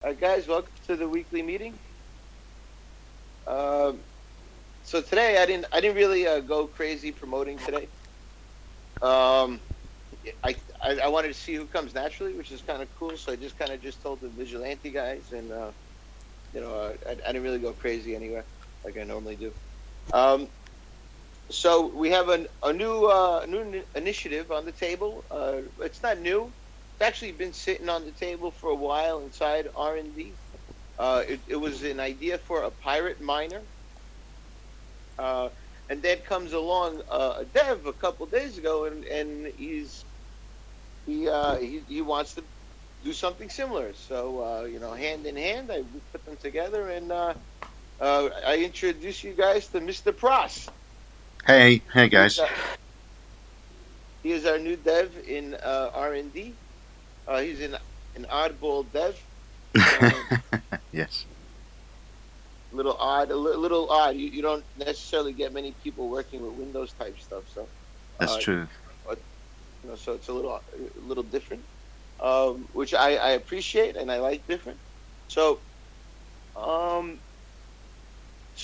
Guys, welcome to the weekly meeting. Um, so today I didn't really go crazy promoting today. Um, I wanted to see who comes naturally, which is kind of cool. So I just kind of just told the vigilante guys, and I didn't really go crazy anywhere like I normally do. Um, so we have a new initiative on the table. It's not new. It's actually been sitting on the table for a while inside R&D. It was an idea for a pirate miner. Uh, and then comes along a dev a couple days ago, and he wants to do something similar. So hand in hand, we put them together, and I introduce you guys to Mr. Pross. Hey He is guys. he is our new dev in R&D. He's an oddball dev. Uh, Yes, little odd, little odd. You don't necessarily get many people working with Windows type stuff, so that's uh, true. but, so it's a little different, which I appreciate and I like different. So um,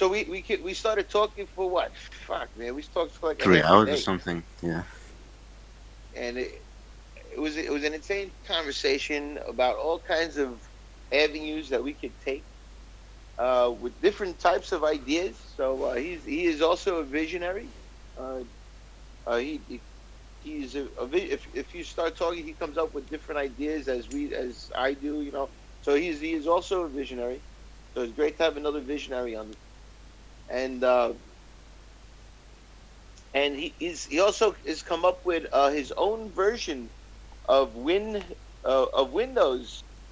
we started talking for what? Fuck, man, we talked for like a Three half a hours or day, something. Yeah. and it was an insane conversation about all kinds of avenues that we could take with different types of ideas. So he is also a visionary. Uh, he's if you start talking, he comes up with different ideas as I do. So he is also a visionary. So it's great to have another visionary on, and he also has come up with his own version of Windows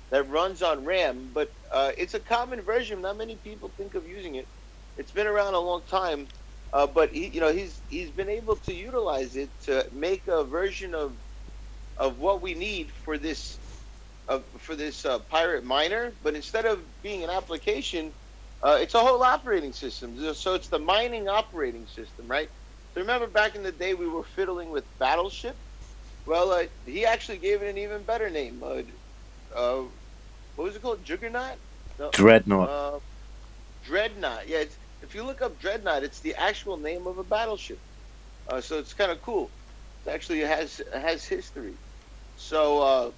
that runs on RAM, but it's a common version. Not many people think of using it. It's been around a long time, but he's been able to utilize it to make a version of what we need for this pirate miner. But instead of being an application, it's a whole operating system. So it's the mining operating system, right? So remember back in the day we were fiddling with Battleship. Well, he actually gave it an even better name. Uh, what was it called? Juggernaut? No, Dreadnought. uh, Dreadnought. Yeah, if you look up Dreadnought, it's the actual name of a battleship. So it's kind of cool. It actually has history. So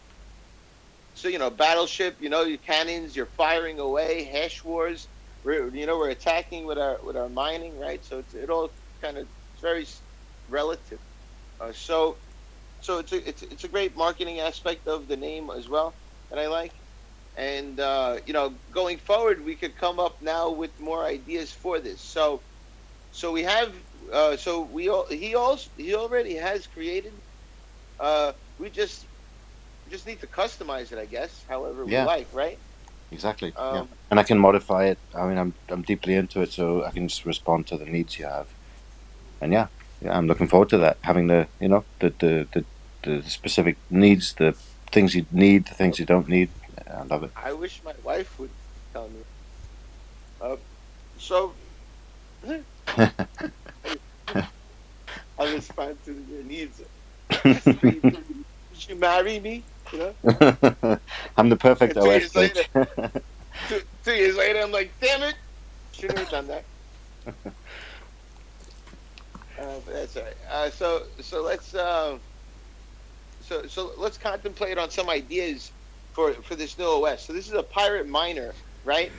battleship. Your cannons. You're firing away. Hash wars. We're attacking with our mining, right? So it all kind of it's very relative. So it's a great marketing aspect of the name as well that I like. And going forward, we could come up now with more ideas for this. So we have so he already has created. We just need to customize it, I guess, however we Yeah, like, right? exactly. Yeah, Um, and I can modify it. I mean, I'm deeply into it, so I can just respond to the needs you have. And yeah, I'm looking forward to that. Having the specific needs, the things you need, the things you don't need. I love it. I wish my wife would tell me. Uh, so I, I respond to your needs. Would you marry me? I'm the perfect And two OS years later, bitch. 2 years later, I'm like, damn it, shouldn't have done that. But that's all right. So let's contemplate on some ideas for this new OS. So this is a pirate miner, right?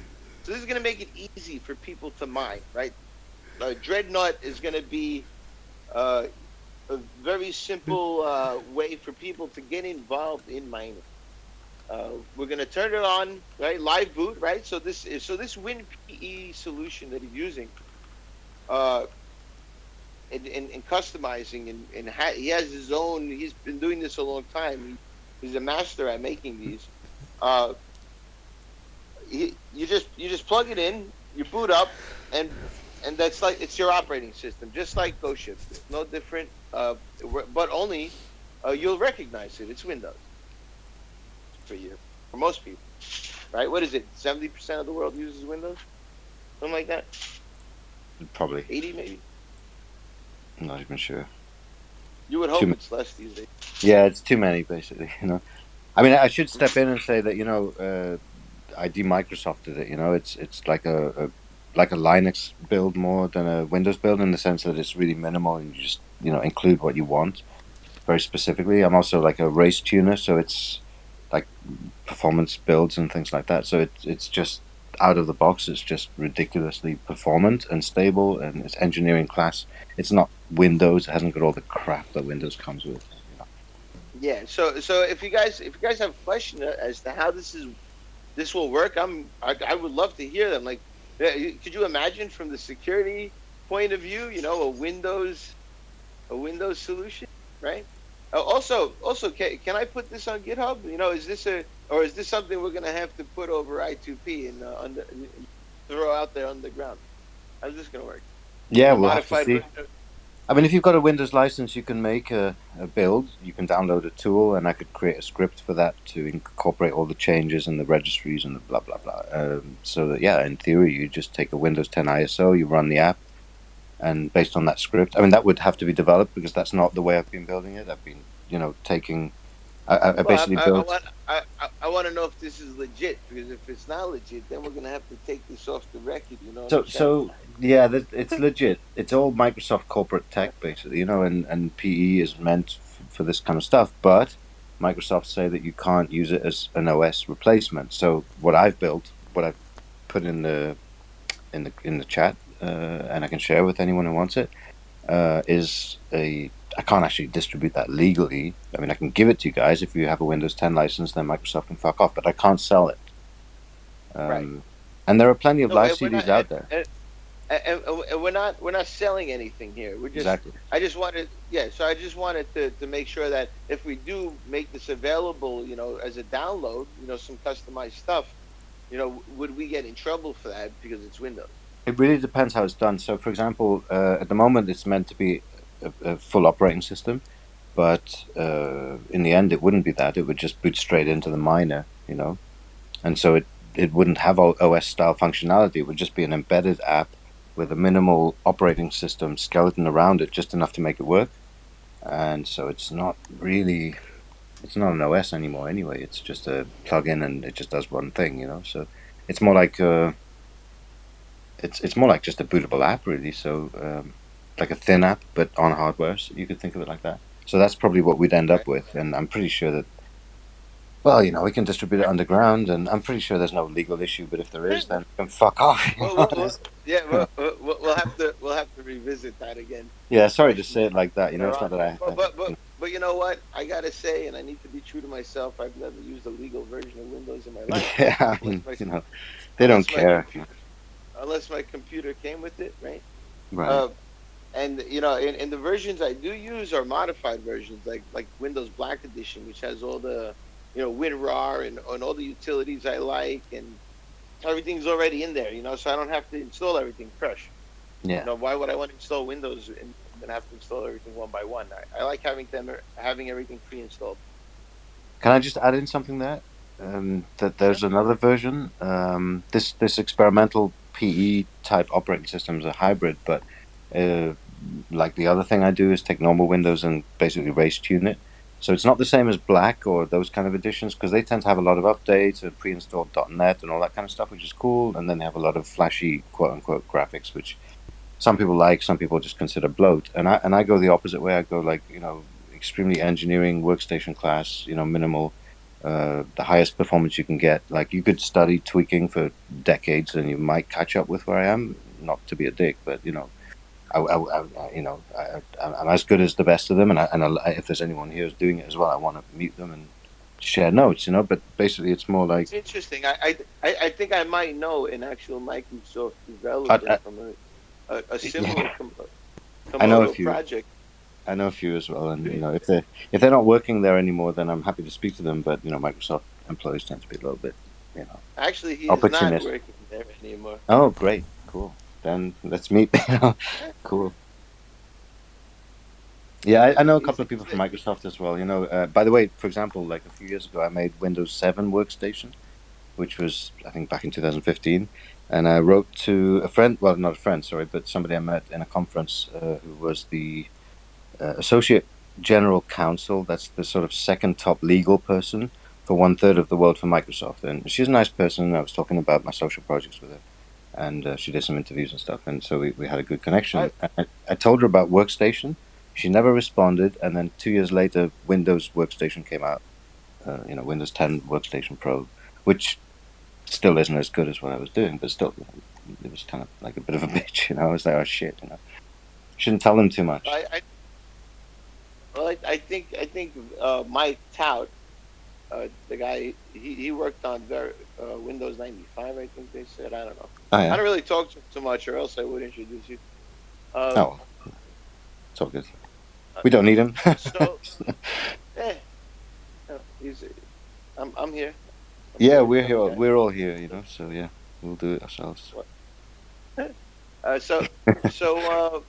So this is going to make it easy for people to mine, right? Dreadnought is going to be uh, a very simple way for people to get involved in mining. We're going to turn it on, right? Live boot, right? So this WinPE solution that he's using, uh, and customizing, he has his own. He's been doing this a long time. He's a master at making these. Uh, you just plug it in, you boot up, and that's like it's your operating system, just like Ghost Ship. It's no different, but only you'll recognize it. It's Windows for you, for most people, right? What is it? 70% of the world uses Windows, something like that. Probably. 80 maybe. I'm not even sure. You would Too hope many. it's less these days. Yeah, it's too many, basically. I mean, I should step in and say that I de-Microsofted it. You know, it's like a Linux build more than a Windows build in the sense that it's really minimal and you just include what you want very specifically. I'm also like a race tuner, so it's like performance builds and things like that. So it's just out of the box. It's just ridiculously performant and stable, and it's engineering class. It's not Windows. It hasn't got all the crap that Windows comes with. You know. Yeah. So if you guys have questions as to how this will work, I would love to hear them. Like, could you imagine from the security point of view, a Windows solution, right? Also, can I put this on GitHub? Is this something we're gonna have to put over I2P and throw out there underground? How's this gonna work? Yeah, A we'll have to modified see. version of, I mean, if you've got a Windows license, you can make a build. You can download a tool, and I could create a script for that to incorporate all the changes and the registries and the blah blah blah. So that yeah, in theory, you just take a Windows 10 ISO, you run the app, and based on that script, I mean, that would have to be developed because that's not the way I've been building it. I've been, taking. I well, basically I built. want I want to know if this is legit, because if it's not legit, then we're gonna have to take this off the record. You know what I'm saying? So yeah, it's legit. It's all Microsoft corporate tech, basically, and PE is meant for this kind of stuff. But Microsoft say that you can't use it as an OS replacement. So what I've built, what I've put in the chat, and I can share with anyone who wants it, is a. I can't actually distribute that legally. I mean, I can give it to you guys if you have a Windows 10 license, then Microsoft can fuck off. But I can't sell it. Right. Um, and there are plenty of No, live and we're not. CDs out there. And we're not selling anything here. We're just Exactly. I just wanted yeah, so I just wanted to make sure that if we do make this available, as a download, some customized stuff, would we get in trouble for that because it's Windows? It really depends how it's done. So, for example, at the moment, it's meant to be a full operating system, but in the end, it wouldn't be that. It would just boot straight into the miner, and so it wouldn't have OS style functionality. It would just be an embedded app with a minimal operating system skeleton around it, just enough to make it work. And so it's not an OS anymore anyway. It's just a plugin, and it just does one thing. So it's more like it's more like just a bootable app, really. So like a thin app, but on hardware. So you could think of it like that. So that's probably what we'd end up Right. with, and I'm pretty sure that. Well, we can distribute it Right. underground, and I'm pretty sure there's no legal issue. But if there is, then fuck off. Well, yeah, we'll have to revisit that again. Yeah, That sorry to question say it like that. later It's on. not that I. But you know what? I gotta say, and I need to be true to myself. I've never used a legal version of Windows in my life, Yeah, I unless mean, my they don't unless my care. computer unless my computer came with it, right? Right. Uh, and in the versions I do use are modified versions, like Windows Black Edition, which has all the WinRAR and all the utilities I like, and everything's already in there. So I don't have to install everything fresh. Yeah. Why would I want to install Windows and have to install everything one by one? I like having everything pre-installed. Can I just add in something there? That Sure. there's another version. This experimental PE type operating system is a hybrid, but uh, like the other thing I do is take normal Windows and basically race tune it. So it's not the same as Black or those kind of editions because they tend to have a lot of updates and pre-installed .NET and all that kind of stuff, which is cool. And then they have a lot of flashy quote unquote graphics, which some people like, some people just consider bloat. And I go the opposite way. I go like extremely engineering workstation class, minimal, the highest performance you can get. Like you could study tweaking for decades, and you might catch up with where I am. Not to be a dick, but I'm as good as the best of them. And if there's anyone here who's doing it as well, I want to meet them and share notes. But basically, it's more It's like interesting. I think I might know an actual Microsoft I, developer I, from a similar I know a Komodo few. project. I know a few as well, and if they're not working there anymore, then I'm happy to speak to them. But Microsoft employees tend to be a little bit, Actually, he is not opportunist. working there anymore. Oh, great, cool. Then let's meet. Cool. Yeah, I know a He's, couple of he's people from Microsoft as well. By the way, for example, like a few years ago, I made Windows 7 workstation, which was I think back in 2015, and I wrote to a friend. Well, not a friend, sorry, but somebody I met in a conference who was the associate general counsel. That's the sort of second top legal person for 1/3 of the world for Microsoft. And she's a nice person. I was talking about my social projects with her, and she did some interviews and stuff. And so we had a good connection. I told her about Workstation. She never responded. And then 2 years later, Windows Workstation came out. Windows 10 Workstation Pro, which still isn't as good as what I was doing, but still, it was kind of like a bit of a bitch. I was like, oh shit, shouldn't tell them too much. I think Mike Tout, the guy, he worked on Windows 95. I think they said. I don't know. Oh I yeah. don't really talk to him too much, or else I would introduce you. Oh, it's all good. We don't need him. So, eh, he's. I'm here. I'm Yeah, here. we're I'm here. the guy. We're all here, So yeah, we'll do it ourselves. Uh, so, so,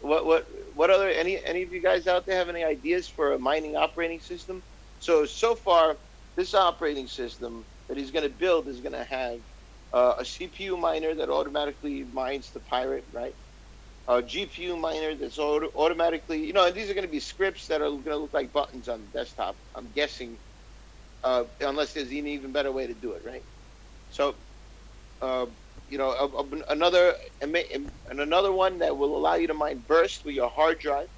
what other any of you guys out there have any ideas for a mining operating system? So far, this operating system that he's going to build is going to have a CPU miner that automatically mines the pirate, right? A GPU miner that's automatically, and these are going to be scripts that are going to look like buttons on the desktop. I'm guessing, unless there's an even better way to do it, right? So, uh, another one that will allow you to mine burst with your hard drive.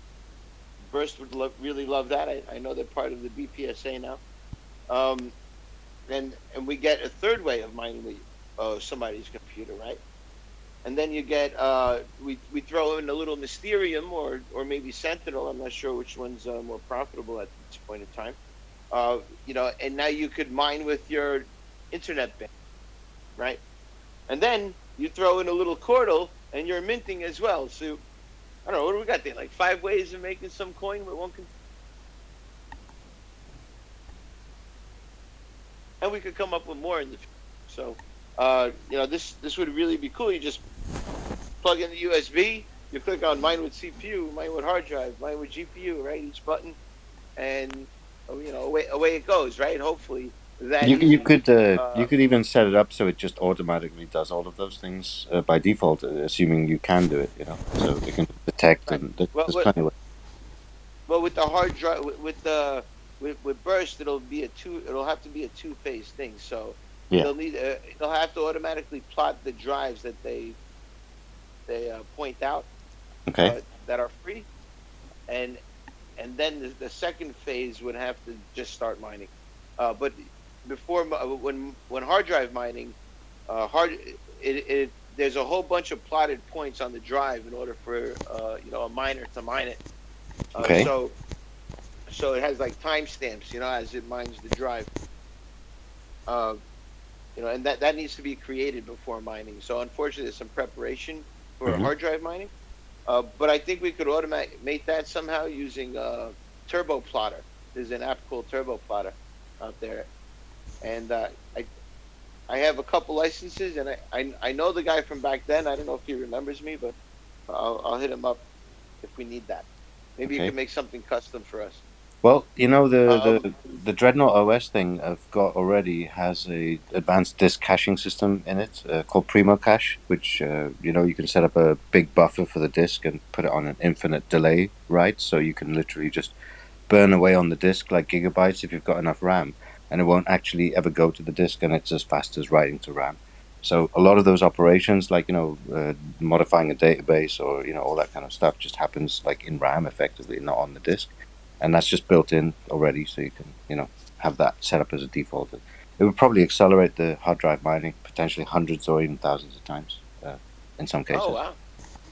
Burst would really love that. I know they're part of the BPSA now. Um, and we get a third way of mining with somebody's computer, right? And then you get we throw in a little Mysterium or maybe Sentinel. I'm not sure which one's more profitable at this point in time. And now you could mine with your internet bank, right? And then you throw in a little Cordal and you're minting as well. So I don't know, what do we got there? Like 5 ways of making some coin with one. And we could come up with more in the future. So, this would really be cool. You just plug in the USB, you click on mine with CPU, mine with hard drive, mine with GPU, right? Each button, and away it goes, right? Hopefully that You easy. could you could even set it up so it just automatically does all of those things by default, assuming you can do it. So it can detect, Right. and Well, there's plenty of ways. with the hard drive, with burst, it'll have to be a two-phase thing. So Yeah. they'll have to automatically plot the drives that they point out Okay. that are free, and then the second phase would have to just start mining. But before when hard drive mining, there's a whole bunch of plotted points on the drive in order for a miner to mine it. Okay. So it has like timestamps, as it mines the drive. Uh, and that needs to be created before mining. So unfortunately, there's some preparation for Hmm. hard drive mining. But I think we could automate that somehow using Turbo Plotter. There's an app called Turbo Plotter out there, and I have a couple licenses, and I know the guy from back then. I don't know if he remembers me, but I'll hit him up if we need that. Maybe you Okay. can make something custom for us. Well, the, Um, the Dreadnought OS thing I've got already has a advanced disk caching system in it called Primo Cache, which you can set up a big buffer for the disk and put it on an infinite delay, right? So you can literally just burn away on the disk like gigabytes if you've got enough RAM, and it won't actually ever go to the disk, and it's as fast as writing to RAM. So a lot of those operations, like modifying a database or all that kind of stuff, just happens like in RAM effectively, not on the disk, and that's just built in already, so you can have that set up as a default. It would probably accelerate the hard drive mining potentially hundreds or even thousands of times in some oh cases. wow.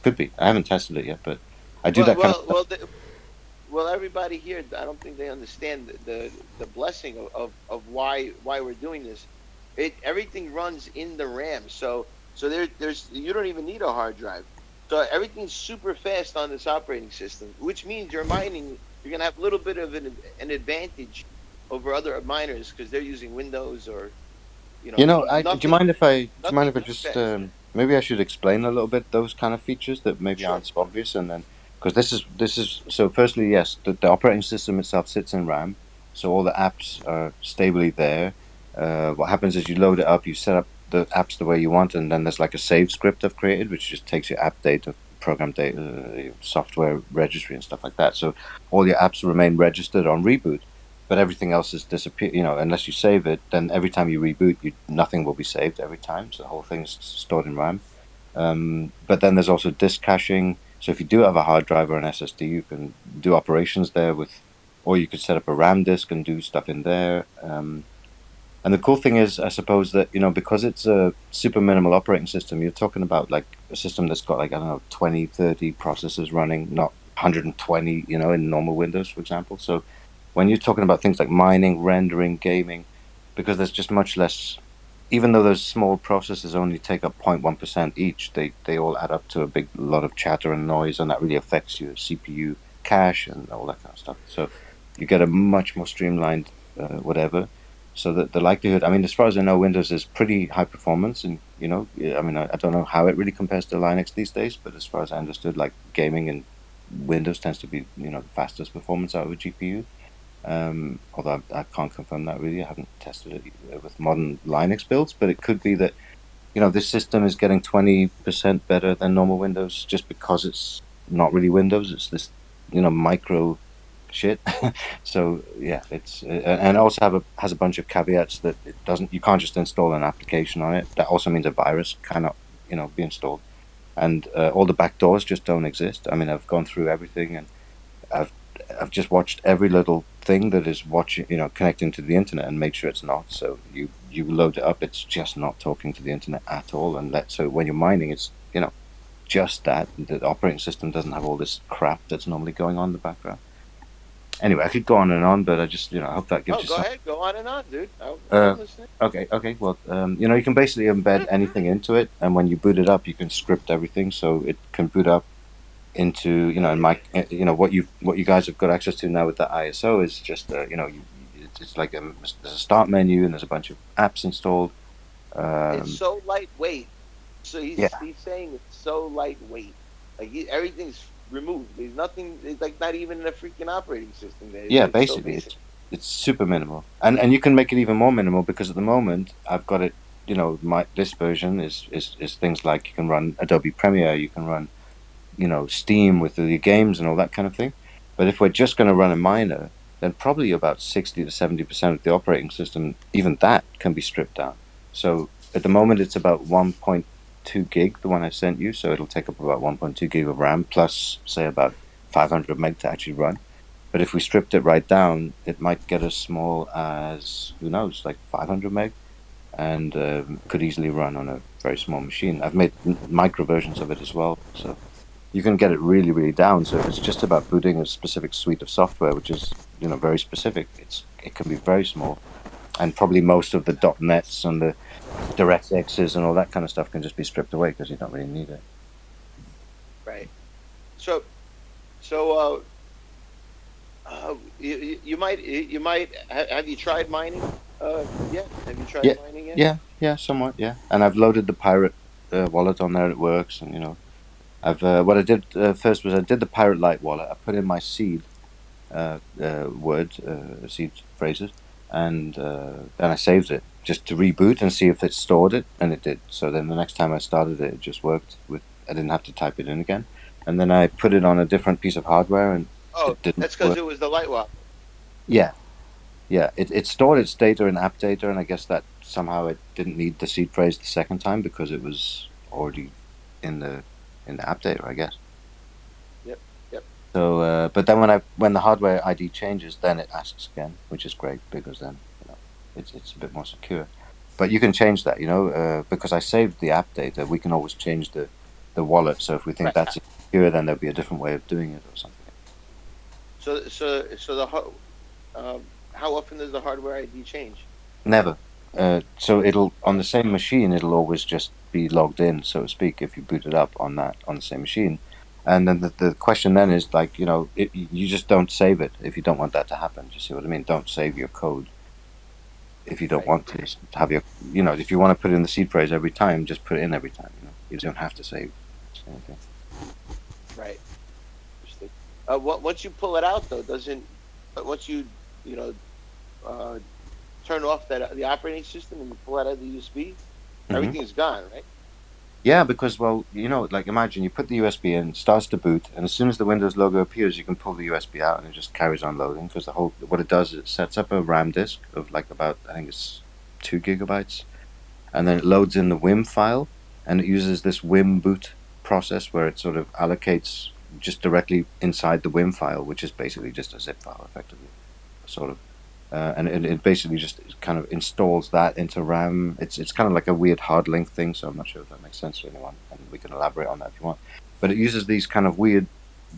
Could be. I haven't tested it yet, but I do Well, that kind well, well, the, well. Everybody here, I don't think they understand the blessing of why we're doing this. Everything runs in the RAM, so there's you don't even need a hard drive. So everything's super fast on this operating system, which means you're gonna have a little bit of an advantage over other miners because they're using Windows or Do you mind if I nothing's just fast. maybe I should explain a little bit those kind of features that maybe Sure. aren't so obvious, and then because this is so. Firstly, yes, the operating system itself sits in RAM, so all the apps are stably there. What happens is you load it up, you set up the apps the way you want, and then there's like a save script I've created, which just takes your app data, program data, software registry, and stuff like that. So all your apps remain registered on reboot. but everything else is disappear. Unless you save it, then every time you reboot, nothing will be saved every time. So the whole thing's stored in RAM. But then there's also disk caching. So if you do have a hard drive or an SSD, you can do operations there or you could set up a RAM disk and do stuff in there. And the cool thing is, I suppose that, because it's a super minimal operating system, you're talking about like a system that's got like, I don't know, 20, 30 processors running, not 120, in normal Windows, for example. So when you're talking about things like mining, rendering, gaming, because there's just much less, even though those small processors only take up 0.1% each, they all add up to a big lot of chatter and noise, and that really affects your CPU cache and all that kind of stuff. So you get a much more streamlined whatever. So that the likelihood, I mean, as far as I know, Windows is pretty high performance, and I mean, I don't know how it really compares to Linux these days, but as far as I understood, like gaming and Windows tends to be the fastest performance out of a GPU. Although I can't confirm that really, I haven't tested it with modern Linux builds, but it could be that this system is getting 20% better than normal Windows just because it's not really Windows; it's this micro shit. So yeah, it's and it also has a bunch of caveats that you can't just install an application on it. That also means a virus cannot be installed, and all the backdoors just don't exist. I mean, I've gone through everything, and I've I've just watched every little thing that is watching, connecting to the internet, and made sure it's not. So you load it up, it's just not talking to the internet at all, and so when you're mining, it's just that the operating system doesn't have all this crap that's normally going on in the background. Anyway, I could go on and on, but I just I hope that gives Oh, you go some. ahead, go on and on, dude. Uh, I'm listening. okay. Well, you can basically embed anything into it, and when you boot it up, you can script everything, so it can boot up into in my what you guys have got access to now with the ISO is just it's like there's a start menu and there's a bunch of apps installed. It's Um, so lightweight. So yeah, he's saying it's so lightweight. Like everything's removed. There's nothing. It's like not even in a freaking operating system. There, yeah. it's so Basically, basic. it's super minimal, and you can make it even more minimal because at the moment I've got it. This version is things like you can run Adobe Premiere, you can run Steam with the games and all that kind of thing. But if we're just going to run a miner, then probably about 60 to 70% of the operating system, even that can be stripped down. So at the moment, it's about 1.2 gig, the one I sent you. So it'll take up about 1.2 gig of RAM plus, say, about 500 meg to actually run. But if we stripped it right down, it might get as small as, who knows, like 500 meg, and could easily run on a very small machine. I've made micro versions of it as well. So you can get it really, really down. So if it's just about booting a specific suite of software, which is very specific, it can be very small, and probably most of the .nets and the DirectXs and all that kind of stuff can just be stripped away because you don't really need it. Right. So so you might have you tried mining? Yeah. Have you tried Yeah, mining yet? yeah, somewhat, yeah. And I've loaded the pirate wallet on there, and it works. And I've what I did first was I did the pirate light wallet. I put in my seed seed phrases, and then I saved it just to reboot and see if it stored it, and it did. So then the next time I started it, it just worked. I didn't have to type it in again, and then I put it on a different piece of hardware, and Oh, it didn't that's because work. it was the light wallet. Yeah, yeah. It stored its data in app data, and I guess that somehow it didn't need the seed phrase the second time because it was already in the app data, I guess. Yep. Yep. So, but then when the hardware ID changes, then it asks again, which is great because then it's a bit more secure. But you can change that, because I saved the app data. We can always change the wallet. So if we think Right. that's secure, then there'll be a different way of doing it or something. So how often does the hardware ID change? Never. So it'll on the same machine. It'll always just be logged in, so to speak, if you boot it up on the same machine. And then the question then is like, you just don't save it if you don't want that to happen. Do you see what I mean? Don't save your code if you don't Right. want to have if you want to put in the seed phrase every time, just put it in every time. You don't have to save anything. Right. Interesting. Once you pull it out, though, doesn't once you know uh, turn off the operating system and you pull it out of the USB, Hmm. everything's gone, right? Yeah, because well, like imagine you put the USB in, it starts to boot, and as soon as the Windows logo appears, you can pull the USB out, and it just carries on loading. Because what it does is it sets up a RAM disk of like about I think it's 2 GB, and then it loads in the WIM file, and it uses this WIM boot process where it sort of allocates just directly inside the WIM file, which is basically just a zip file, effectively, sort of. And it basically just kind of installs that into RAM. It's kind of like a weird hard link thing, so I'm not sure if that makes sense to anyone, and we can elaborate on that if you want. But it uses these kind of weird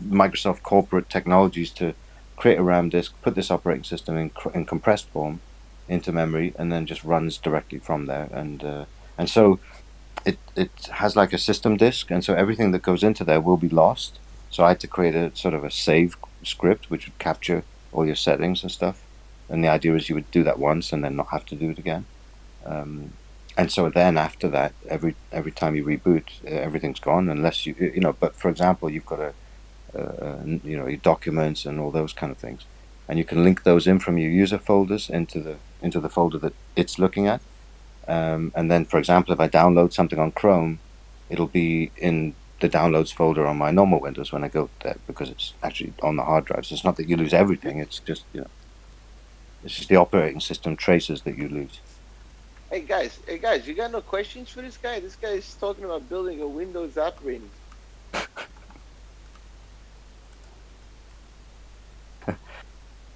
Microsoft corporate technologies to create a RAM disk, put this operating system in compressed form into memory, and then just runs directly from there. And so it has like a system disk, and so everything that goes into there will be lost. So I had to create a sort of a save script which would capture all your settings and stuff. And the idea is you would do that once and then not have to do it again. Um, and so then after that, every time you reboot, everything's gone unless But for example, you've got your documents and all those kind of things, and you can link those in from your user folders into the folder that it's looking at. And then, for example, if I download something on Chrome, it'll be in the downloads folder on my normal Windows when I go there because it's actually on the hard drive. So it's not that you lose everything; it's just it's just the operating system traces that you lose. Hey guys, you got no questions for this guy? This guy is talking about building a Windows operating.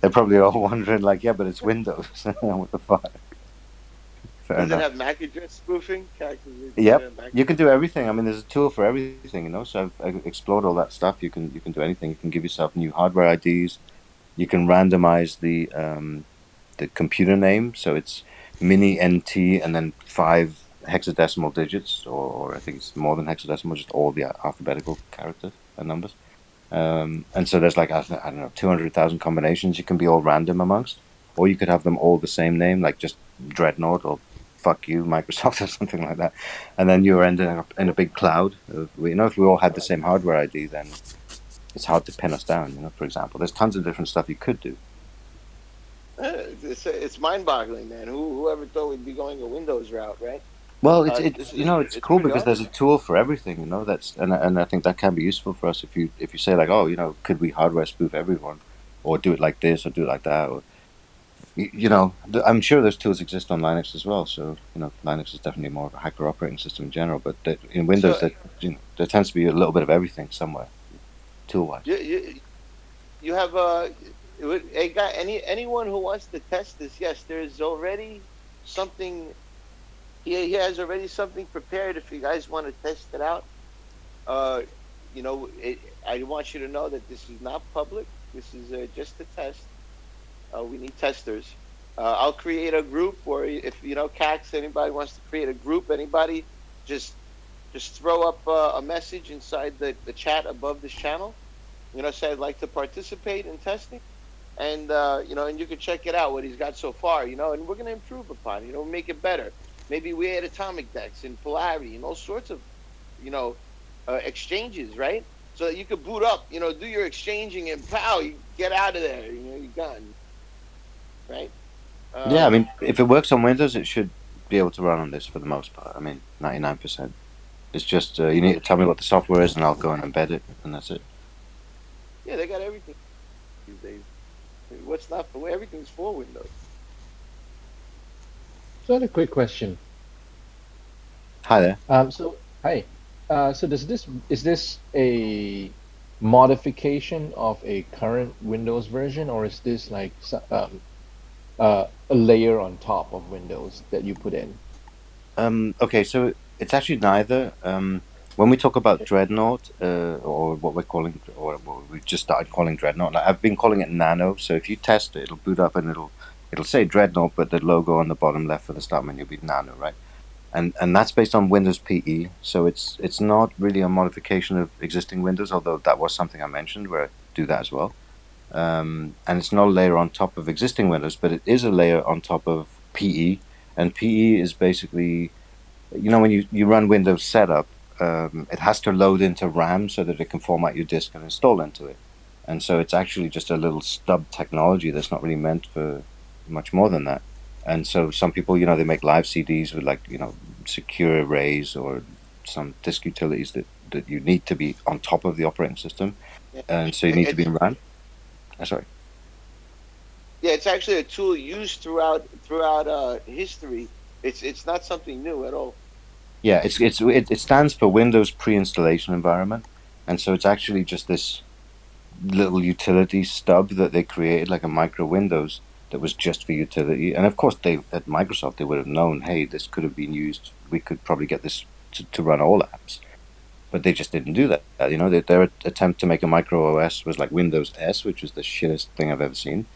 They're probably all wondering, like, yeah, but it's Windows. What the fuck? Fair Does it enough. have MAC address spoofing? Does it Yep, have MAC you can address? do everything. I mean, there's a tool for everything, So I've explored all that stuff. You can do anything. You can give yourself new hardware IDs. You can randomize the computer name, so it's mini NT and then 5 hexadecimal digits, or I think it's more than hexadecimal, just all the alphabetical characters and numbers. And so there's like I don't know 200,000 combinations you can be all random amongst, or you could have them all the same name, like just Dreadnought or fuck you Microsoft or something like that, and then you're ending up in a big cloud. If we all had the same hardware ID, then it's hard to pin us down. For example, there's tons of different stuff you could do. It's mind-boggling, man. Whoever thought we'd be going a Windows route, right? Well, it's This is it's it's cool pretty because there's awesome. a tool for everything. That's and I think that can be useful for us if you say like, oh, could we hardware spoof everyone, or do it like this, or do it like that, or I'm sure those tools exist on Linux as well. So Linux is definitely more of a hacker operating system in general. But in Windows, So there tends to be a little bit of everything somewhere, tool wise. you have a guy anyone who wants to test this? Yes, there is already something. He has already something prepared. If you guys want to test it out, uh, I want you to know that this is not public. This is just a test. We need testers. I'll create a group, or if Cax, anybody wants to create a group, anybody just just throw up a message inside the chat above this channel. Say I'd like to participate in testing, and and you can check it out what he's got so far. And we're gonna improve upon. Make it better. Maybe we add atomic decks and polarity and all sorts of you know exchanges, right? So that you could boot up, do your exchanging, and pow, you get out of there. You're gone, right? Yeah, I Um, mean, if it works on Windows, it should be able to run on this for the most part. I mean, 99%. It's just you need to tell me what the software is, and I'll go and embed it, and that's it. yeah, they got everything these days. What's not for everything's for Windows. So I had a quick question. Hi there. So hi. So is this a modification of a current Windows version, or is this like a layer on top of Windows that you put in? Okay, so it's actually neither. When we talk about Dreadnought, or what we're calling, or what we just started calling Dreadnought, like I've been calling it Nano. So if you test it, it'll boot up and it'll say Dreadnought, but the logo on the bottom left for the start menu will be Nano, right? And that's based on Windows PE. So it's not really a modification of existing Windows, although that was something I mentioned where I do that as well. And it's not a layer on top of existing Windows, but it is a layer on top of PE. And PE is basically when you run Windows setup, it has to load into RAM so that it can format your disk and install into it. And so it's actually just a little stub technology that's not really meant for much more than that. And so some people, they make live CDs with like, secure arrays or some disk utilities that you need to be on top of the operating system, Yeah. and so you need to be in RAM. Sorry. Yeah, it's actually a tool used throughout history. It's not something new at all. Yeah, it stands for Windows pre-installation environment, and so it's actually just this little utility stub that they created, like a micro Windows that was just for utility. And of course, they at Microsoft they would have known, hey, this could have been used. We could probably get this to run all apps, but they just didn't do that. You know, their attempt to make a micro OS was like Windows S, which was the shittest thing I've ever seen.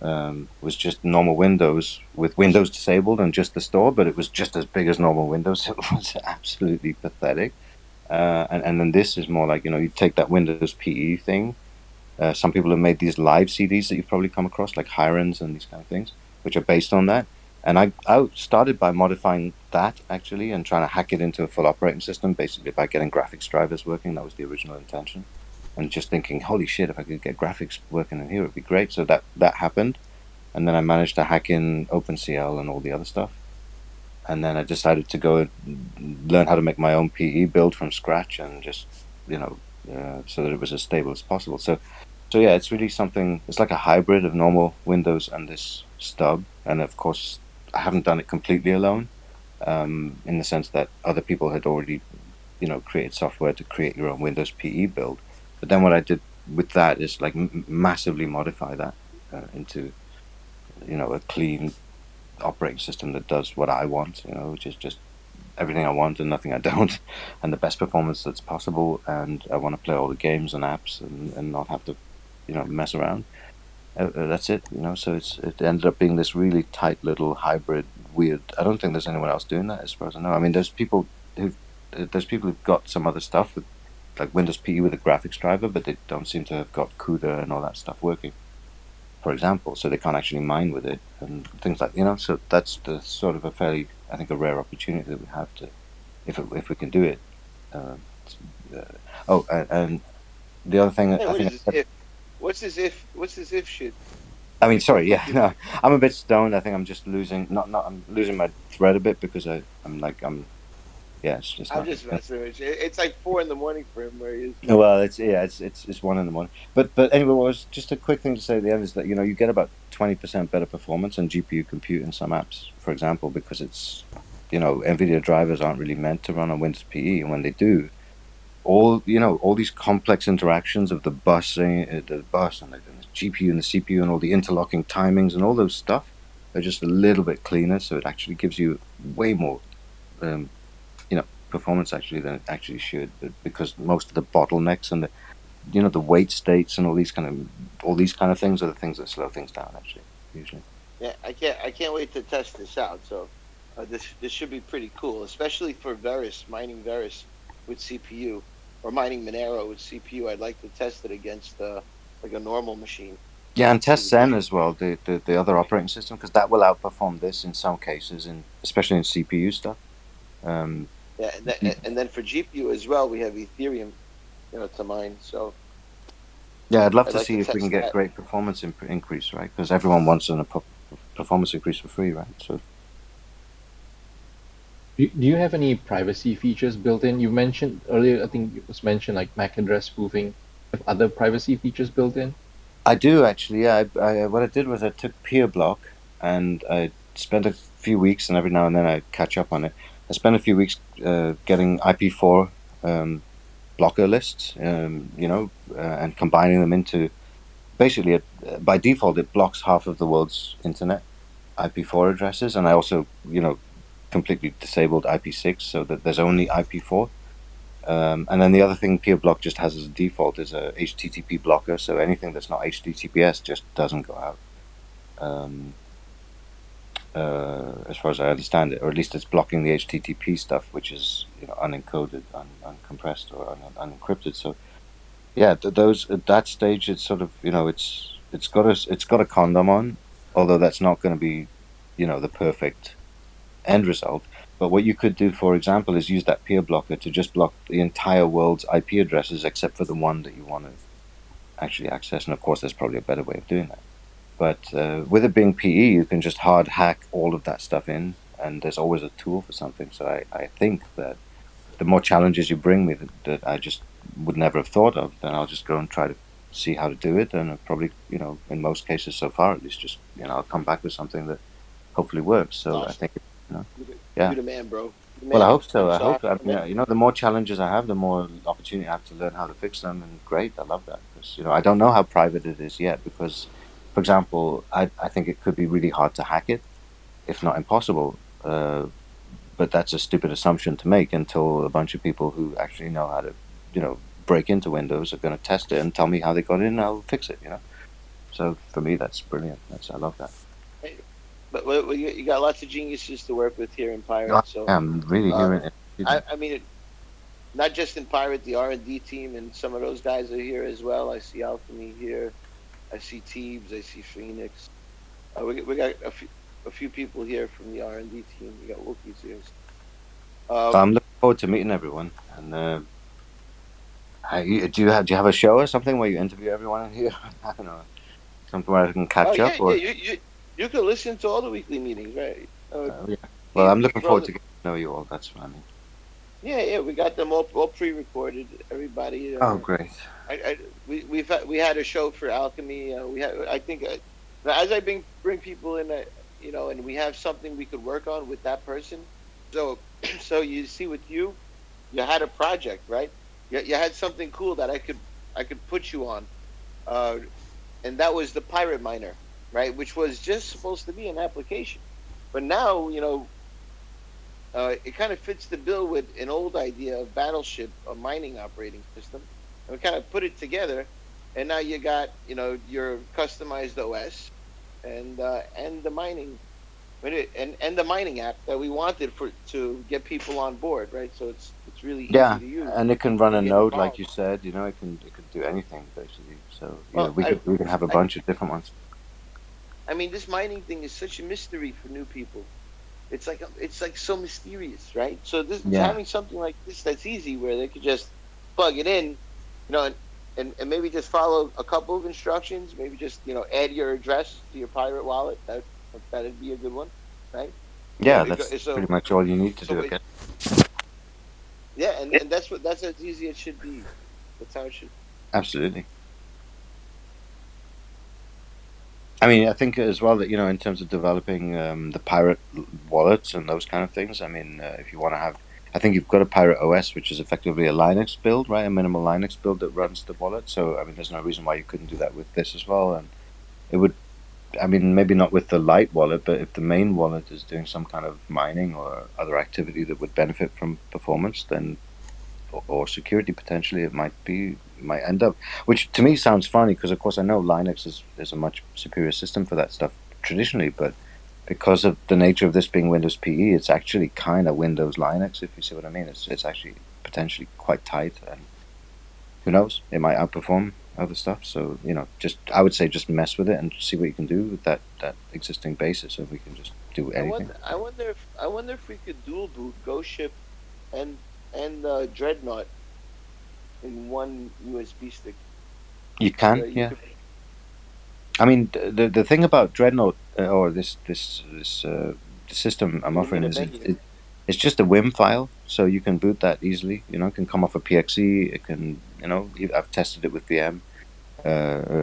Was just normal Windows with Windows disabled and just the store, but it was just as big as normal Windows. It was absolutely pathetic. And then this is more like, you know, you take that Windows PE thing. Some people have made these live CDs that you've probably come across, like Hirons and these kind of things, which are based on that. And I started by modifying that actually and trying to hack it into a full operating system, basically by getting graphics drivers working. That was the original intention. And just thinking, holy shit, if I could get graphics working in here, it'd be great. So that happened. And then I managed to hack in OpenCL and all the other stuff. And then I decided to go and learn how to make my own PE build from scratch and just, you know, so that it was as stable as possible. So yeah, it's really something. It's like a hybrid of normal Windows and this stub. And of course, I haven't done it completely alone, in the sense that other people had already, you know, created software to create your own Windows PE build. But then what I did with that is like massively modify that into, you know, a clean operating system that does what I want. You know, which is just everything I want and nothing I don't, and the best performance that's possible. And I want to play all the games and apps and not have to, you know, mess around. That's it, you know. So it ended up being this really tight little hybrid, weird. I don't think there's anyone else doing that, as far as I know. I mean, there's people who've got some other stuff with like Windows PE with a graphics driver, but they don't seem to have got CUDA and all that stuff working, for example. So they can't actually mine with it and things like, you know. So that's the sort of a fairly, I think, a rare opportunity that we have to, if we can do it. Uh, and the other thing Hey, I what think. is this if? What's this if shit? I mean, sorry, yeah, no, I'm a bit stoned. I think I'm just losing, I'm losing my thread a bit because yeah, it's I'm not. just messing with you. It's like 4 a.m. for him where he is. Well, it's 1 in the morning. But anyway, what was just a quick thing to say at the end is that, you know, you get about 20% better performance on GPU compute in some apps, for example, because it's, you know, NVIDIA drivers aren't really meant to run on Windows PE, and when they do, all these complex interactions of the bus and the GPU and the CPU and all the interlocking timings and all those stuff are just a little bit cleaner. So it actually gives you way more, you know, performance actually than it actually should, because most of the bottlenecks and the wait states and all these kind of things are the things that slow things down actually usually. Yeah, I can't wait to test this out. So this should be pretty cool, especially for mining Veris with CPU, or mining Monero with CPU. I'd like to test it against like a normal machine. Yeah, and See test the Zen difference. as well, the other operating system, because that will outperform this in some cases, and especially in CPU stuff. Um, Yeah, and then for GPU as well, we have Ethereum, to mine. So Yeah, I'd love I'd to like to see if we can test get that. great performance increase, right? Because everyone wants a performance increase for free, right? So Do you have any privacy features built in? You mentioned earlier, I think it was mentioned like MAC address spoofing. Have other privacy features built in? I do actually. Yeah, what I did was I took Peer Block and I spent a few weeks, and every now and then I catch up on it. I spent a few weeks getting IP4 blocker lists, and combining them into basically by default it blocks half of the world's internet IP4 addresses, and I also completely disabled IP6 so that there's only IP4. And then the other thing PeerBlock just has as a default is a HTTP blocker, so anything that's not HTTPS just doesn't go out. As far as I understand it, or at least it's blocking the HTTP stuff, which is unencoded, uncompressed, or unencrypted. So yeah, those at that stage, it's sort of it's got a condom on, although that's not going to be the perfect end result. But what you could do, for example, is use that peer blocker to just block the entire world's IP addresses except for the one that you want to actually access. And of course, there's probably a better way of doing that. But with it being PE, you can just hard hack all of that stuff in, and there's always a tool for something. So I think that the more challenges you bring me that I just would never have thought of, then I'll just go and try to see how to do it, and I'll probably, in most cases so far at least, just I'll come back with something that hopefully works. It's So I awesome. think, You yeah. the man, bro. You the Well, I man. hope so. I So hope. I mean, the more challenges I have, the more opportunity I have to learn how to fix them. And great, I love that because I don't know how private it is yet. Because, for example, I think it could be really hard to hack it, if not impossible. But that's a stupid assumption to make until a bunch of people who actually know how to, break into Windows are going to test it and tell me how they got in, and I'll fix it. So for me, that's brilliant. I love that. hey, but you got lots of geniuses to work with here in I Pirate. So am really uh, hearing it. I mean, not just in Pirate, the R&D team and some of those guys are here as well. I see Alchemy here. I see Teebs. I see Phoenix. We got a few people here from the R&D team. We got Wookiees here. I'm looking forward to meeting everyone. And do you have a show or something where you interview everyone in here? I don't know, something where I can Oh catch up, yeah, yeah. or You can listen to all the weekly meetings, right? yeah. Well, Teebs, I'm looking throw forward the, to getting to know you all. That's what I mean. yeah, yeah. We got them all pre-recorded. Everybody. Oh, great. We had a show for Alchemy. We had I think as I bring people in, and we have something we could work on with that person. So so you see with you had a project, right? You had something cool that I could put you on, uh, and that was the pirate miner, right? Which was just supposed to be an application, but now it kind of fits the bill with an old idea of Battleship, a mining operating system. And we kind of put it together, and now you got your customized OS and the mining and the mining app that we wanted for to get people on board, right? So it's really easy Yeah, to use and it can run a and get node, like involved. you said. It could do anything basically. So Well, we can have a I bunch of different ones. I mean, this mining thing is such a mystery for new people. It's like so mysterious, right? So this Yeah, having something like this that's easy where they could just plug it in, and maybe just follow a couple of instructions. Maybe just add your address to your pirate wallet. That'd be a good one, right? yeah. That's So pretty much all you need to so do, I it, guess. yeah, and that's as easy as it should be. That's how it should. Absolutely. I mean, I think as well that in terms of developing the pirate wallets and those kind of things. I mean, if you want to have, I think you've got a pirate OS, which is effectively a Linux build, right? A minimal Linux build that runs the wallet. So I mean, there's no reason why you couldn't do that with this as well. And it would, I mean, maybe not with the light wallet, but if the main wallet is doing some kind of mining or other activity that would benefit from performance, then or security potentially, it might end up, which to me sounds funny because of course I know Linux is a much superior system for that stuff traditionally, but because of the nature of this being Windows PE, it's actually kind of Windows Linux, if you see what I mean. It's actually potentially quite tight, and who knows, it might outperform other stuff. So just I would say just mess with it and see what you can do with that existing basis, and we can just do I anything. wonder. I wonder if we could dual boot Ghost Ship and Dreadnought in one USB stick. You So can, you yeah. could. I mean, the thing about Dreadnought or this the system I'm What do you mean offering a is menu? it's just a WIM file, so you can boot that easily. It can come off a PXE. It can, I've tested it with VM,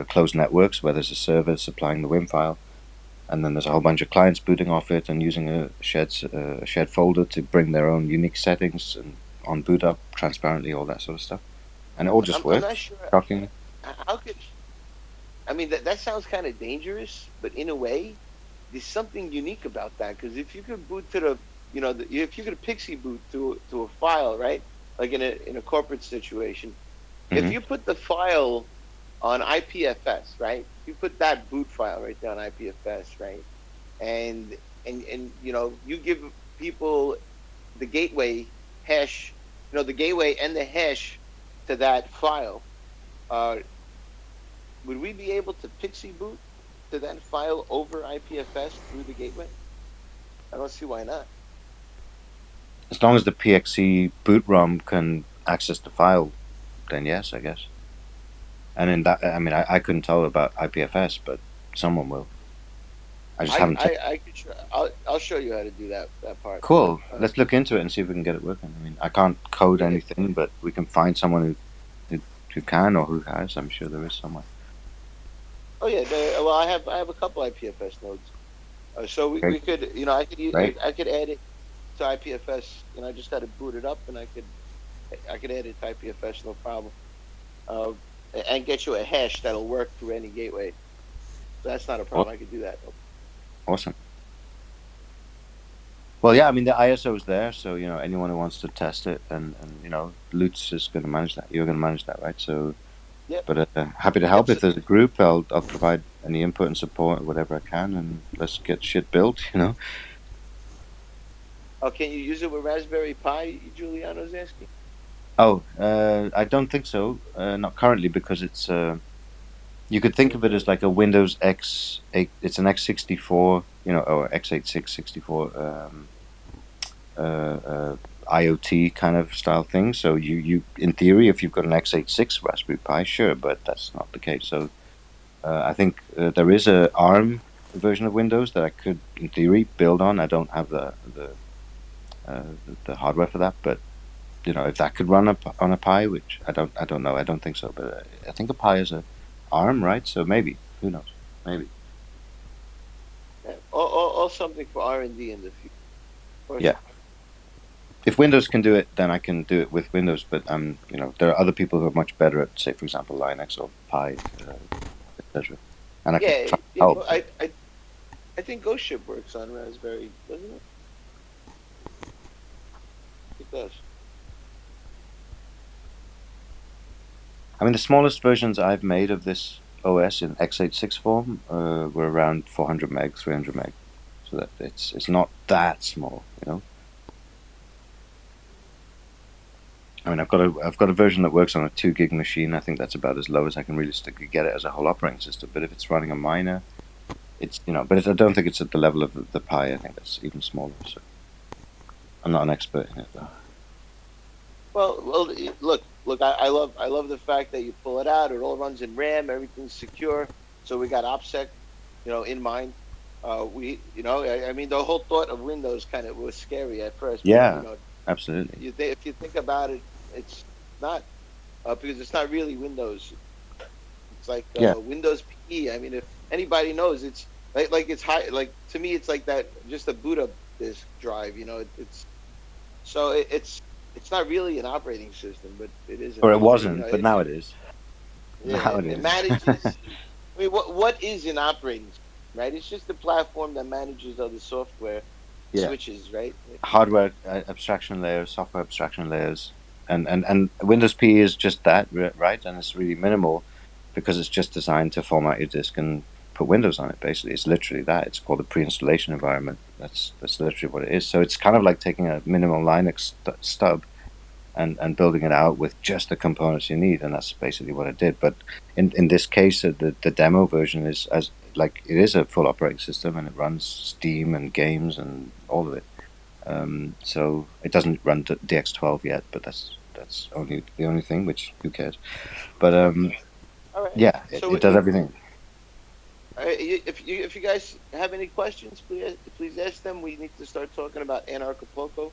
closed networks where there's a server supplying the WIM file, and then there's a whole bunch of clients booting off it and using a shared folder to bring their own unique settings and on boot up transparently, all that sort of stuff, and it all just I'm not works. sure Shockingly, how could. I mean, that sounds kind of dangerous, but in a way, there's something unique about that. Because if you could boot to if you could pixie boot to a file, right? Like in a corporate situation, if hmm you put the file on IPFS, right? You put that boot file right there on IPFS, right? And you give people the gateway hash, the gateway and the hash to that file. Uh, would we be able to pixie boot to that file over IPFS through the gateway? I don't see why not. as long as the PXE boot ROM can access the file, then yes, I guess. And in that, I mean, I couldn't tell about IPFS, but someone will. I just haven't. I could I'll show you how to do that part. Cool. Uh, Let's look into it and see if we can get it working. I mean, I can't code yeah. anything, but we can find someone who can or who has. I'm sure there is somewhere. Oh yeah. Well, I have a couple IPFS nodes. So we Great. could, Great. I could add it to IPFS. I just got to boot it up, and I could add it to IPFS, no problem. Uh, and get you a hash that'll work through any gateway. So that's not a problem. I could do that. Awesome. Well, yeah. I mean, the ISO is there, so anyone who wants to test it, and Lutz is going to manage that. You're going to manage that, right? So, Yep. but happy to help. Yep. If there's a group, I'll provide any input and support, whatever I can, and let's get shit built. Oh, can you use it with Raspberry Pi? Giuliano's asking. Oh, I don't think so. Not currently, because it's. You could think of it as like a Windows X8. It's an X64, or X86 64 IoT kind of style thing. So you in theory, if you've got an X86 Raspberry Pi, sure, but that's not the case. So I think there is a ARM version of Windows that I could, in theory, build on. I don't have the hardware for that, but if that could run on a Pi, which I don't know, I don't think so, but I think a Pi is a ARM, right? So maybe, who knows? Maybe. Yeah. Or something for R&D in the future. Yeah. If Windows can do it, then I can do it with Windows. But there are other people who are much better at, say, for example, Linux or Pi, etc. And I can Yeah. try to help. I think Ghost Ship works on Raspberry, doesn't it? It does. I mean, the smallest versions I've made of this OS in x86 form were around 400 meg, 300 meg, so that it's not that small, I mean, I've got a version that works on a 2 gig machine. I think that's about as low as I can realistically get it as a whole operating system. But if it's running a miner, it's but I don't think it's at the level of the Pi. I think that's even smaller. So I'm not an expert in it though. Well, look. I love the fact that you pull it out. It all runs in RAM. Everything's secure. So we got Opsec, in mind. I mean, the whole thought of Windows kind of was scary at first. Yeah, but, absolutely. if you think about it, it's not because it's not really Windows. It's like Windows PE. I mean, if anybody knows, it's like it's high. Like to me, it's like that. Just a boot up disk drive. It's not really an operating system, but it is. Or it wasn't, but now it is. Yeah, now it manages. I mean, what is an operating system, right? It's just a platform that manages other software switches, right? Hardware abstraction layers, software abstraction layers, and Windows PE is just that, right? And it's really minimal because it's just designed to format your disk and put Windows on it. Basically, it's literally that. It's called a pre-installation environment. That's literally what it is. So it's kind of like taking a minimal Linux stub and building it out with just the components you need, and that's basically what it did. But in this case, the demo version is it is a full operating system, and it runs Steam and games and all of it. So it doesn't run DX12 yet, but that's only the only thing. Which who cares? But All right. yeah, it does everything. If you guys have any questions, please ask them. We need to start talking about Anarchapulco.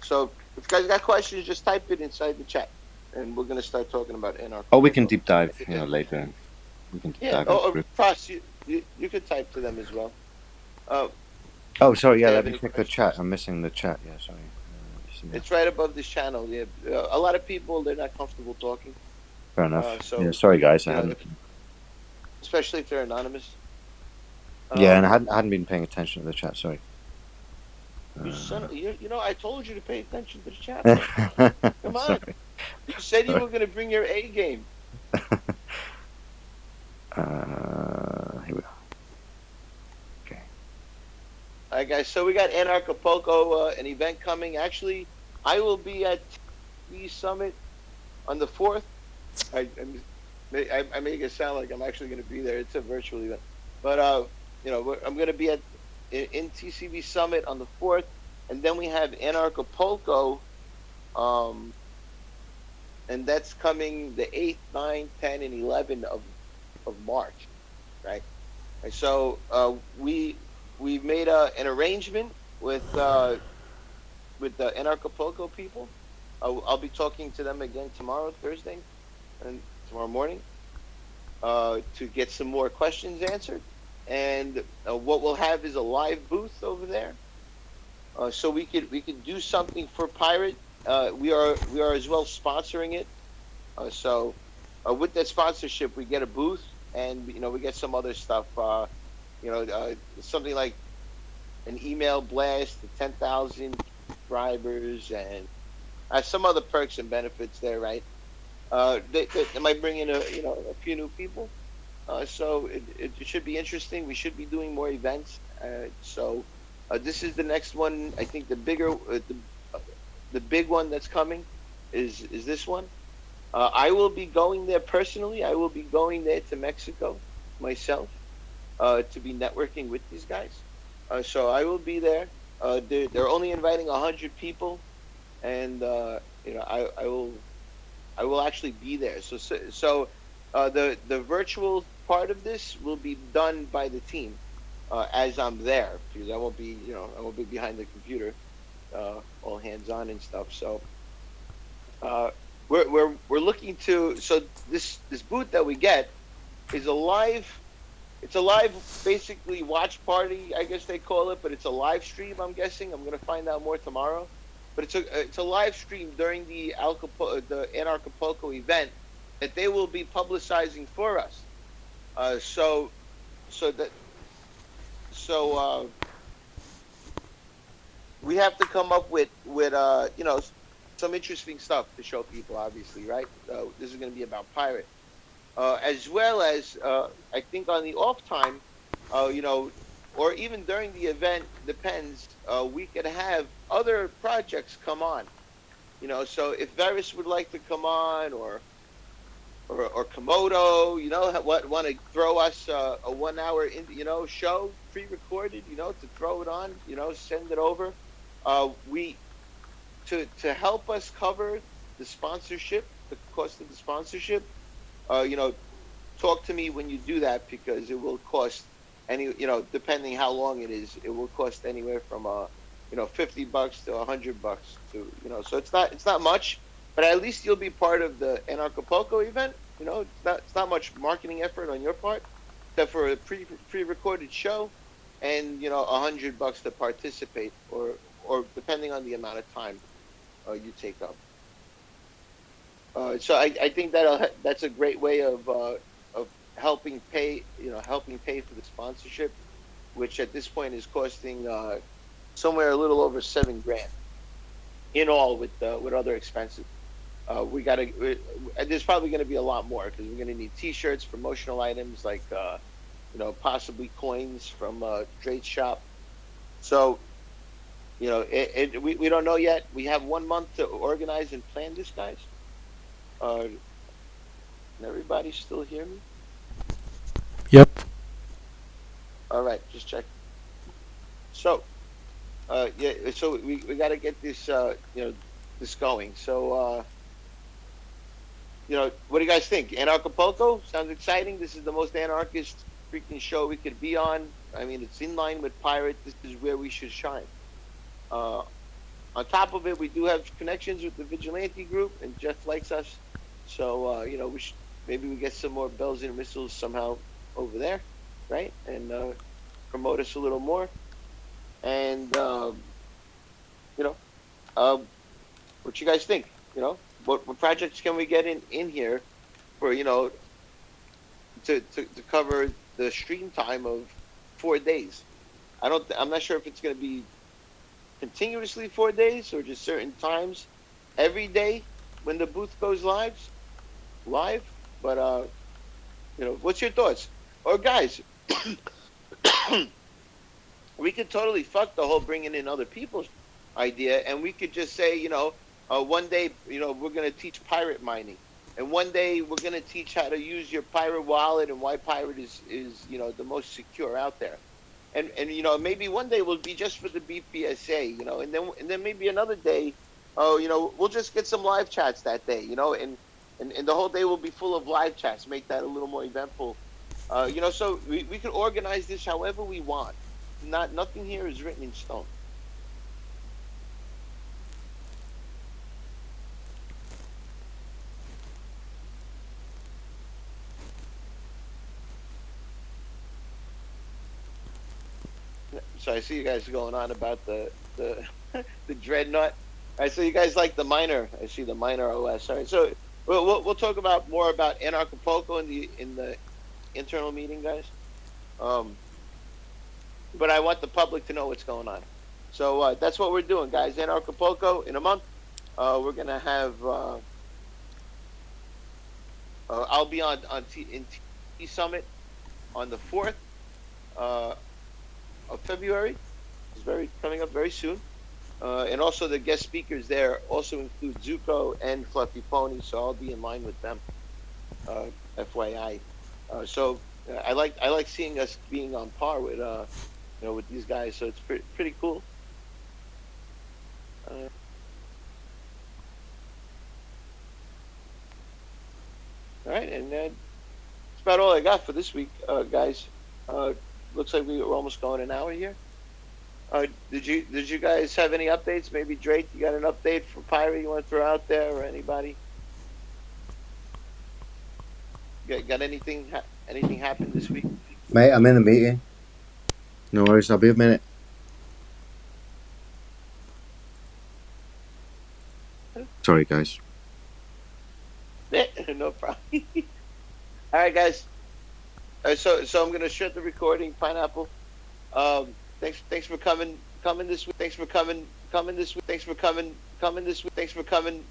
So if you guys got questions, just type it inside the chat, and we're gonna start talking about Anarchapulco. Oh, we can deep dive, later. We can deep dive. Or Frost, you could type to them as well. Oh, sorry. Yeah, let me check the chat. I'm missing the chat. Yeah, sorry. It's right above this channel. Yeah, a lot of people, they're not comfortable talking. Fair enough. Sorry, guys. I hadn't. Especially if they're anonymous. Yeah, and I hadn't been paying attention to the chat. Sorry. I told you to pay attention to the chat. Come on. Sorry. You said you were going to bring your A game. Here we go. Okay. All right, guys. So we got Anarchapulco, an event coming. Actually, I will be at the summit on the 4th. I make it sound like I'm actually going to be there. It's a virtual event, but I'm going to be in TCB Summit on the 4th, and then we have Anarchapulco, and that's coming the 8th, 9th, 10th, and 11th of March, right? And so we've made an arrangement with the Anarchapulco people. I'll be talking to them again tomorrow, Thursday, and tomorrow morning, to get some more questions answered. And what we'll have is a live booth over there, so we could do something for Pirate. We are as well sponsoring it. So with that sponsorship, we get a booth, and we get some other stuff. Something like an email blast to 10,000 subscribers, and some other perks and benefits there, right? They might bring in a few new people. So it should be interesting. We should be doing more events. So this is the next one. I think the big one that's coming is this one. I will be going there personally. I will be going there to Mexico myself, to be networking with these guys. So I will be there. They're only inviting 100 people, and I will actually be there. So the virtual part of this will be done by the team, as I'm there, because I won't be behind the computer, all hands on and stuff. So uh, we're looking to, so this booth that we get is a live. It's a live, basically, watch party, I guess they call it, but it's a live stream. I'm guessing. I'm gonna find out more tomorrow. But it's a live stream during the Anarchapulco event that they will be publicizing for us. So so that so we have to come up with some interesting stuff to show people. Obviously, right? This is gonna be about Pirate, as well as, I think, on the off time, or even during the event, depends. We could have other projects come on. So if Varys would like to come on, or Komodo, what want to throw us a 1 hour show pre-recorded, to throw it on, send it over. We to help us cover the sponsorship, the cost of the sponsorship. Talk to me when you do that, because it will cost depending how long it is, it will cost anywhere from $50 to $100 so it's not much, but at least you'll be part of the Anarchapulco event. It's not much marketing effort on your part, except for a pre-recorded show, and $100 to participate, or depending on the amount of time you take up. So I think that's a great way of helping pay for the sponsorship, which at this point is costing somewhere a little over 7 grand in all, with other expenses. There's probably going to be a lot more, because we're going to need T-shirts, promotional items like possibly coins from Drake's shop. So we don't know yet. We have 1 month to organize and plan this, guys. Can everybody still hear me? Yep. All right, just check. So, yeah, so we got to get this going. So, what do you guys think? Anarchapulco sounds exciting. This is the most anarchist freaking show we could be on. I mean, it's in line with Pirate. This is where we should shine. On top of it, we do have connections with the Vigilante group, and Jeff likes us. So, maybe we get some more bells and whistles somehow over there, right? And promote us a little more. And what you guys think? What projects can we get in here for to cover the stream time of 4 days? I'm not sure if it's going to be continuously 4 days, or just certain times every day when the booth goes live. But what's your thoughts? Or guys, we could totally fuck the whole bringing in other people's idea, and we could just say, one day, we're going to teach pirate mining, and one day we're going to teach how to use your pirate wallet, and why pirate is the most secure out there. And maybe one day will be just for the BPSA, and then maybe another day, we'll just get some live chats that day, and the whole day will be full of live chats. Make that a little more eventful, So we could organize this however we want. Nothing here is written in stone. So I see you guys going on about the the dreadnought. All right, so you guys like the miner. I see the miner OS. All right, so we'll talk about more about Anarchapulco in the internal meeting, guys. Um, but I want the public to know what's going on. So that's what we're doing, guys. Anarchapulco in a month. We're gonna have. I'll be in T Summit on the 4th of February. It's coming up very soon. And also the guest speakers there also include Zuko and Fluffy Pony, so I'll be in line with them. FYI. I like seeing us being on par with with these guys. So it's pretty cool. All right, and that's about all I got for this week, guys. Looks like we're almost going an hour here. Did you guys have any updates? Maybe Drake, you got an update for Pyre you want to throw out there, or anybody? Got anything happened this week? Mate, I'm in a meeting. No worries, I'll be a minute. Sorry, guys. No problem. All right, guys. So I'm gonna shut the recording. Pineapple. Thanks for coming this week. Thanks for coming this week. Thanks for coming this week. Thanks for coming